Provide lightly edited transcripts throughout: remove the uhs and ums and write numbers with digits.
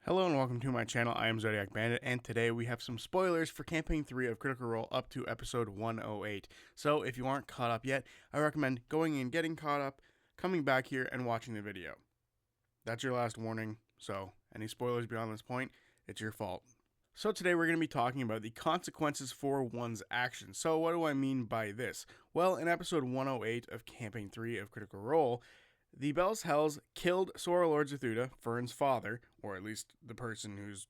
Hello and welcome to my channel. I am Zodiac Bandit, and today we have some spoilers for Campaign 3 of Critical Role up to episode 108. So if you aren't caught up yet, I recommend going and getting caught up, coming back here, and watching the video. That's your last warning, so any spoilers beyond this point, it's your fault. So today we're going to be talking about the consequences for one's actions. So what do I mean by this? Well, in episode 108 of Campaign 3 of Critical Role, the Bell's Hells killed Sora Lord Zethuda, Fern's father, or at least the person who's,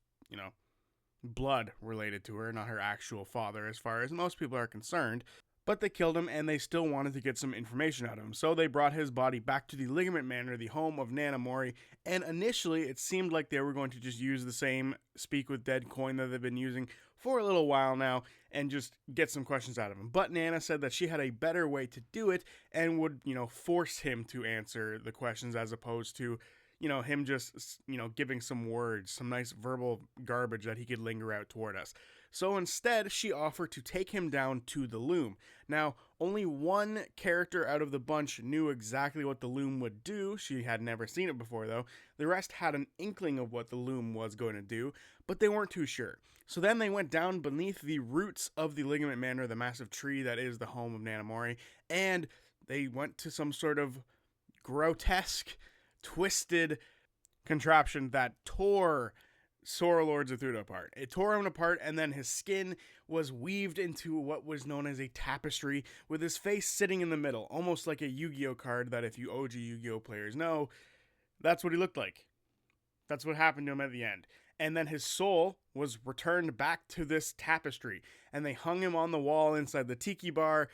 blood related to her, not her actual father as far as most people are concerned. But they killed him and they still wanted to get some information out of him. So they brought his body back to the Ligament Manor, the home of Nanamori, and initially it seemed like they were going to just use the same Speak with Dead coin that they've been using for a little while now and just get some questions out of him. But Nana said that she had a better way to do it and would, force him to answer the questions as opposed to him just, giving some words, some nice verbal garbage that he could linger out toward us. So instead, she offered to take him down to the loom. Now, only one character out of the bunch knew exactly what the loom would do. She had never seen it before, though. The rest had an inkling of what the loom was going to do, but they weren't too sure. So then they went down beneath the roots of the Ligament Manor, the massive tree that is the home of Nanamori, and they went to some sort of grotesque, twisted contraption that tore Sora Lord Zethuda apart. It tore him apart, and then his skin was weaved into what was known as a tapestry, with his face sitting in the middle, almost like a Yu-Gi-Oh card that if you OG Yu-Gi-Oh players know, that's what he looked like. That's what happened to him at the end. And then his soul was returned back to this tapestry, and they hung him on the wall inside the tiki bar,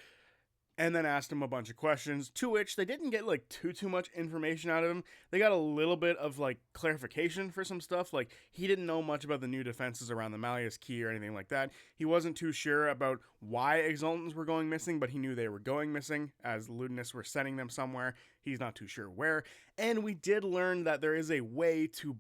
and then asked him a bunch of questions, to which they didn't get too much information out of him. They got a little bit of clarification for some stuff. He didn't know much about the new defenses around the Malleus Key or anything like that. He wasn't too sure about why Exultants were going missing, but he knew they were going missing as Ludinus were sending them somewhere. He's not too sure where. And we did learn that there is a way to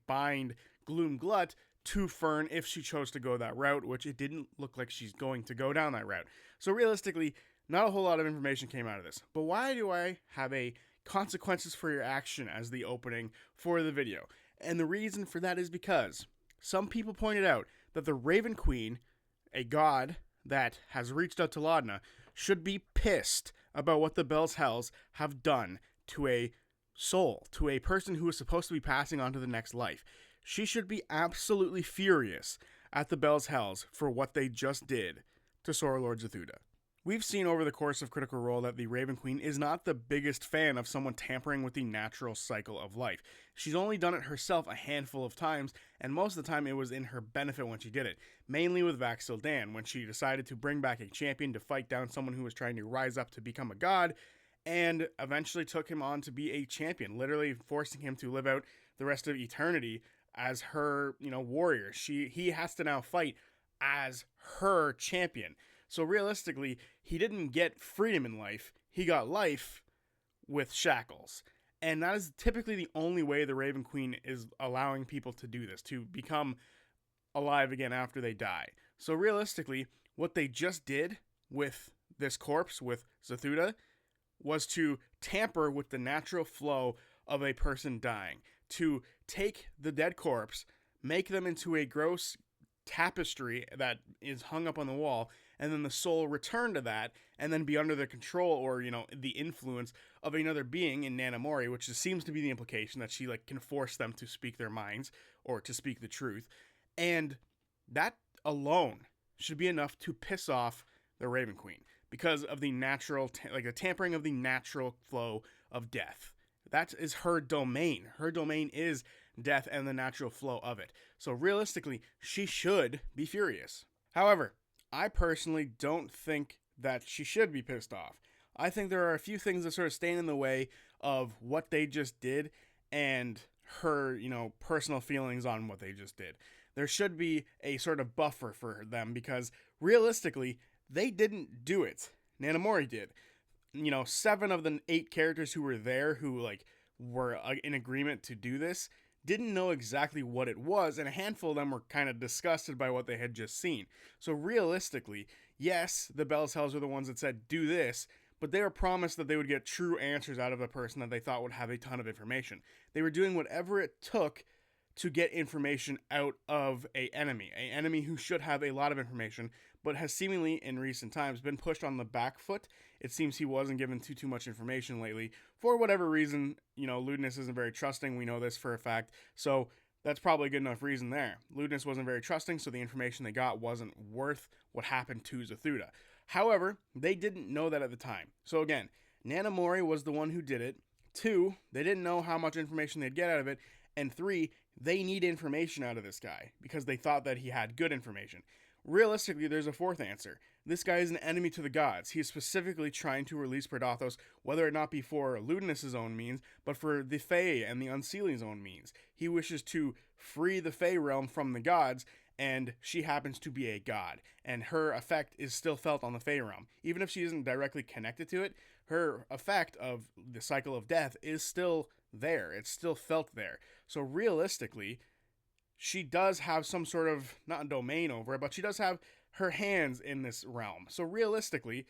bind Gloomglut to Fern if she chose to go that route, which it didn't look like she's going to go down that route. So realistically, not a whole lot of information came out of this. But why do I have a consequences for your action as the opening for the video? And the reason for that is because some people pointed out that the Raven Queen, a god that has reached out to Laudna, should be pissed about what the Bell's Hells have done to a soul, to a person who is supposed to be passing on to the next life. She should be absolutely furious at the Bell's Hells for what they just did to Sora Lord Zethuda. We've seen over the course of Critical Role that the Raven Queen is not the biggest fan of someone tampering with the natural cycle of life. She's only done it herself a handful of times, and most of the time it was in her benefit when she did it. Mainly with Vax'il Dan, when she decided to bring back a champion to fight down someone who was trying to rise up to become a god, and eventually took him on to be a champion, literally forcing him to live out the rest of eternity as her, warrior. He has to now fight as her champion. So realistically, he didn't get freedom in life, he got life with shackles. And that is typically the only way the Raven Queen is allowing people to do this, to become alive again after they die. So realistically, what they just did with this corpse, with Zethuda, was to tamper with the natural flow of a person dying. To take the dead corpse, make them into a gross tapestry that is hung up on the wall, and then the soul return to that and then be under the control or the influence of another being in Nanamori, which seems to be the implication that she can force them to speak their minds or to speak the truth. And that alone should be enough to piss off the Raven Queen because of the natural the tampering of the natural flow of death. That is her domain. Her domain is death and the natural flow of it. So realistically, she should be furious. However, I personally don't think that she should be pissed off. I think there are a few things that sort of stand in the way of what they just did and her, personal feelings on what they just did. There should be a sort of buffer for them because realistically, they didn't do it. Nanamori did. 7 of the 8 characters who were there who were in agreement to do this didn't know exactly what it was, and a handful of them were kind of disgusted by what they had just seen. So realistically, yes, the Bell's Hells are the ones that said, do this, but they were promised that they would get true answers out of a person that they thought would have a ton of information. They were doing whatever it took to get information out of an enemy who should have a lot of information, but has seemingly in recent times been pushed on the back foot. It seems he wasn't given too much information lately for whatever reason. Ludinus isn't very trusting. We know this for a fact. So that's probably a good enough reason there. Ludinus wasn't very trusting, so the information they got wasn't worth what happened to Zethruda. However, they didn't know that at the time. So again, Nana Mori was the one who did it. 2, they didn't know how much information they'd get out of it. And 3, they need information out of this guy because they thought that he had good information. Realistically, there's a 4th answer. This guy is an enemy to the gods. He is specifically trying to release Predathos, whether it not be for Ludinus' own means, but for the Fae and the Unsealing's own means. He wishes to free the Fae realm from the gods, and she happens to be a god, and her effect is still felt on the Fae realm. Even if she isn't directly connected to it, her effect of the cycle of death is still there. It's still felt there. So realistically, she does have some sort of, not a domain over it, but she does have her hands in this realm. So realistically,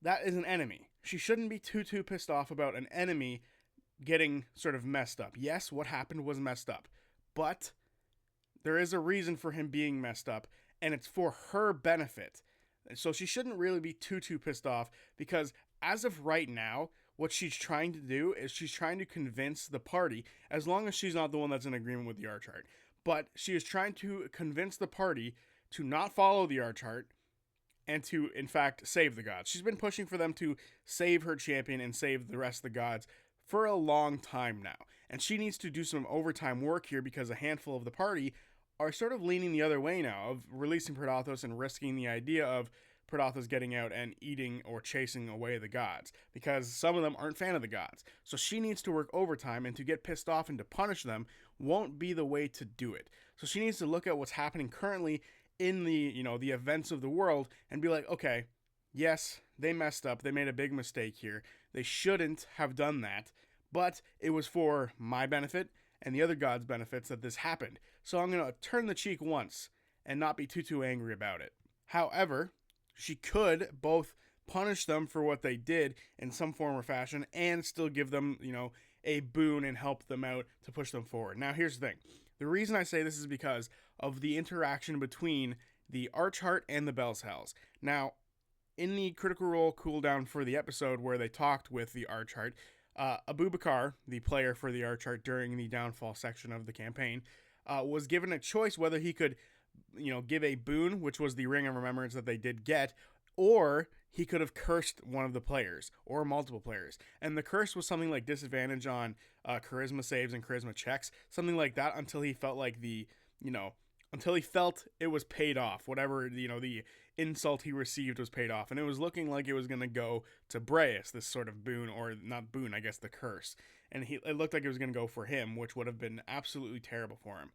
that is an enemy. She shouldn't be too pissed off about an enemy getting sort of messed up. Yes, what happened was messed up, but there is a reason for him being messed up, and it's for her benefit. So she shouldn't really be too pissed off, because as of right now, what she's trying to do is she's trying to convince the party, as long as she's not the one that's in agreement with the Archheart, but she is trying to convince the party to not follow the Archheart and to, in fact, save the gods. She's been pushing for them to save her champion and save the rest of the gods for a long time now. And she needs to do some overtime work here because a handful of the party are sort of leaning the other way now, of releasing Predathos and risking the idea of Predathos getting out and eating or chasing away the gods, because some of them aren't fan of the gods. So she needs to work overtime, and to get pissed off and to punish them won't be the way to do it. So she needs to look at what's happening currently in the, the events of the world and be like, okay, yes, they messed up. They made a big mistake here. They shouldn't have done that, but it was for my benefit and the other gods' benefits that this happened. So I'm going to turn the cheek once and not be too angry about it. However, she could both punish them for what they did in some form or fashion and still give them, a boon and help them out to push them forward. Now, here's the thing. The reason I say this is because of the interaction between the Archheart and the Bellshells. Now, in the Critical Role cooldown for the episode where they talked with the Archheart, Abubakar, the player for the Archheart during the Downfall section of the campaign, was given a choice whether he could, give a boon, which was the Ring of Remembrance that they did get, or he could have cursed one of the players or multiple players. And the curse was something like disadvantage on charisma saves and charisma checks, something like that, until he felt like until he felt it was paid off. Whatever, the insult he received was paid off. And it was looking like it was going to go to Breus, this sort of boon, or not boon, I guess the curse. And it looked like it was going to go for him, which would have been absolutely terrible for him.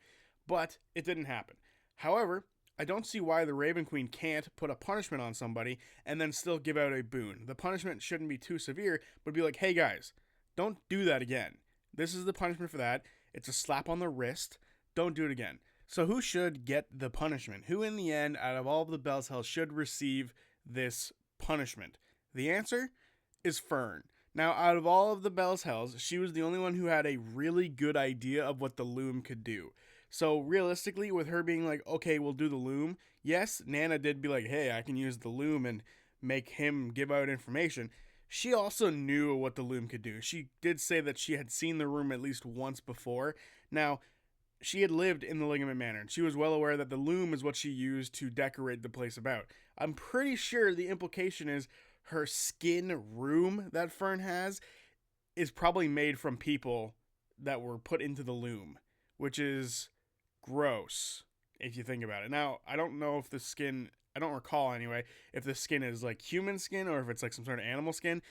But it didn't happen. However, I don't see why the Raven Queen can't put a punishment on somebody and then still give out a boon. The punishment shouldn't be too severe, but be like, hey guys, don't do that again. This is the punishment for that. It's a slap on the wrist. Don't do it again. So who should get the punishment? Who in the end, out of all of the Bellshells, should receive this punishment? The answer is Fern. Now, out of all of the Bellshells, she was the only one who had a really good idea of what the loom could do. So realistically, with her being like, okay, we'll do the loom. Yes, Nana did be like, hey, I can use the loom and make him give out information. She also knew what the loom could do. She did say that she had seen the room at least once before. Now, she had lived in the Ligament Manor, and she was well aware that the loom is what she used to decorate the place about. I'm pretty sure the implication is her skin room that Fern has is probably made from people that were put into the loom, which is gross if you think about it. Now, I don't know if the skin, I don't recall anyway, if the skin is like human skin or if it's like some sort of animal skin,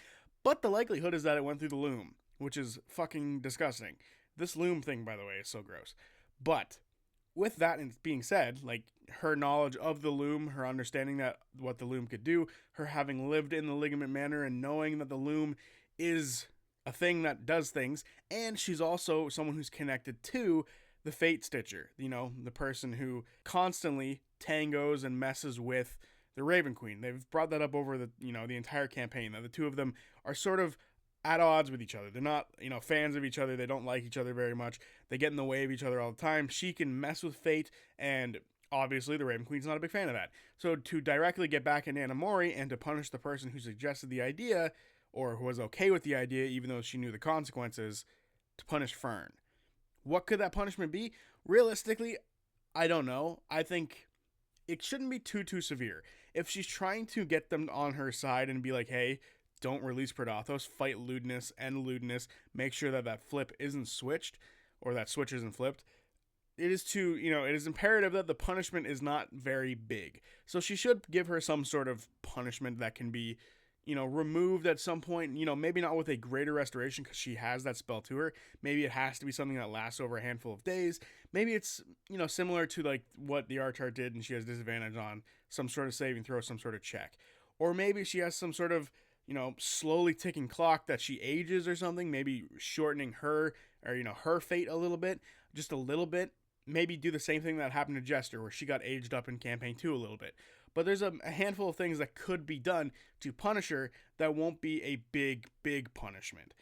but the likelihood is that it went through the loom, which is fucking disgusting. This loom thing, by the way, is so gross. But with that being said, like her knowledge of the loom, her understanding that what the loom could do, her having lived in the Ligament Manor and knowing that the loom is a thing that does things, and she's also someone who's connected to the Fate Stitcher, the person who constantly tangos and messes with the Raven Queen. They've brought that up over the, the entire campaign, that the two of them are sort of at odds with each other. They're not, fans of each other. They don't like each other very much. They get in the way of each other all the time. She can mess with fate, and obviously the Raven Queen's not a big fan of that. So to directly get back at Nana Mori and to punish the person who suggested the idea, or who was okay with the idea even though she knew the consequences, to punish Fern. What could that punishment be? Realistically, I don't know. I think it shouldn't be too severe. If she's trying to get them on her side and be like, hey, don't release Predathos, fight Ludinus and Ludinus, make sure that that flip isn't switched, or that switch isn't flipped, it is imperative that the punishment is not very big. So she should give her some sort of punishment that can be, removed at some point, maybe not with a greater restoration because she has that spell to her. Maybe it has to be something that lasts over a handful of days. Maybe it's, similar to like what the Archer did and she has disadvantage on some sort of saving throw, some sort of check. Or maybe she has some sort of, slowly ticking clock that she ages or something, maybe shortening her or, her fate a little bit, just a little bit. Maybe do the same thing that happened to Jester where she got aged up in campaign 2 a little bit. But there's a handful of things that could be done to punish her that won't be a big punishment.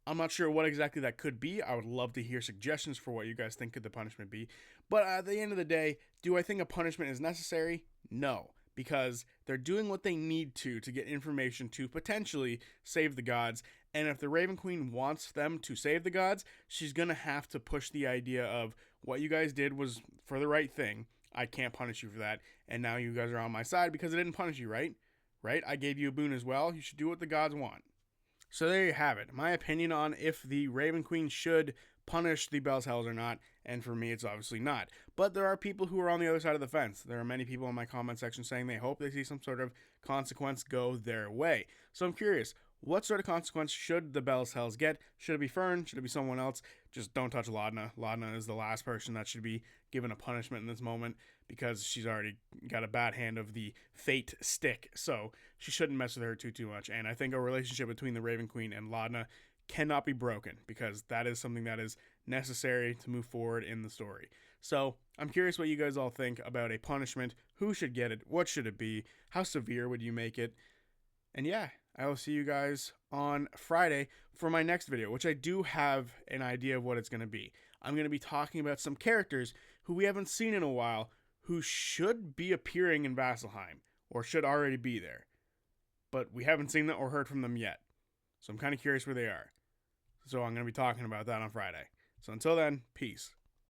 I'm not sure what exactly that could be. I would love to hear suggestions for what you guys think could the punishment be. But at the end of the day, do I think a punishment is necessary? No, because they're doing what they need to get information to potentially save the gods. And if the Raven Queen wants them to save the gods, she's going to have to push the idea of what you guys did was for the right thing. I can't punish you for that. And now you guys are on my side because I didn't punish you, right? Right? I gave you a boon as well. You should do what the gods want. So there you have it. My opinion on if the Raven Queen should punish the Bell's Hells or not. And for me, it's obviously not. But there are people who are on the other side of the fence. There are many people in my comment section saying they hope they see some sort of consequence go their way. So I'm curious, what sort of consequence should the Bell's Hells get? Should it be Fern? Should it be someone else? Just don't touch Laudna. Laudna is the last person that should be given a punishment in this moment because she's already got a bad hand of the fate stick. So she shouldn't mess with her too much. And I think a relationship between the Raven Queen and Laudna cannot be broken because that is something that is necessary to move forward in the story. So I'm curious what you guys all think about a punishment. Who should get it? What should it be? How severe would you make it? And yeah, I will see you guys on Friday for my next video, which I do have an idea of what it's going to be. I'm going to be talking about some characters who we haven't seen in a while who should be appearing in Vasselheim or should already be there. But we haven't seen them or heard from them yet. So I'm kind of curious where they are. So I'm going to be talking about that on Friday. So until then, peace.